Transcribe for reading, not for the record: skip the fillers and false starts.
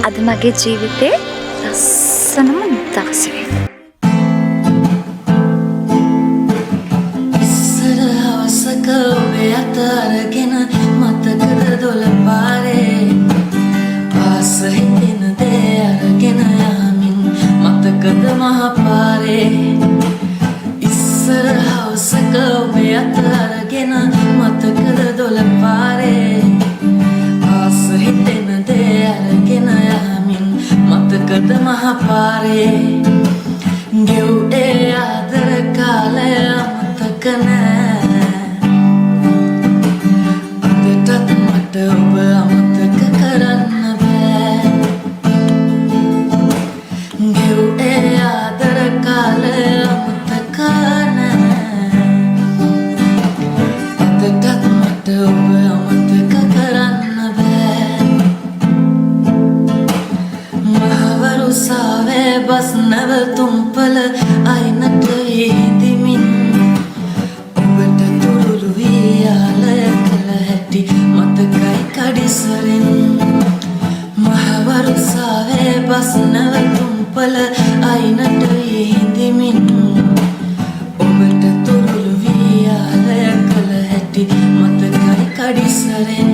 අද මගේ ජීවිතේ ලස්සනම දවසේ. ඉස්සර හවසක ඔබේ අත අරගෙන මතකද දොළ පාරේ ආස හිතෙන දේ අරගෙන යමින් මතකද මහ පාරේ ඉස්සර හවසක ඔබේ අත අරගෙන මතකද දොළ පාරේ ආස හිතෙන දේ අරගෙන යමින් මතකද මහ පාරේ ගෙව්වේ ආදර කාලය අමතක නෑ අදටත් මට ඔබ අමතක කරන්න බෑ ගෙව්වේ ආදර කාලය අමතක නෑ අදටත් මට ඔබ අමතක කරන්න බෑ මහවරුසාවේ බස් නැවතුම්පල අයිනට හිඳිමින් ඔබට තුරුළු වියාලය කළ හැටි මතකයි කඩිසරෙන් මහවරුසාවේ බස් නැවතුම්පල අයිනට හිඳිමින් ඔබට තුරුළු වියාලය කළ හැටි මතකයි කඩිසරෙන්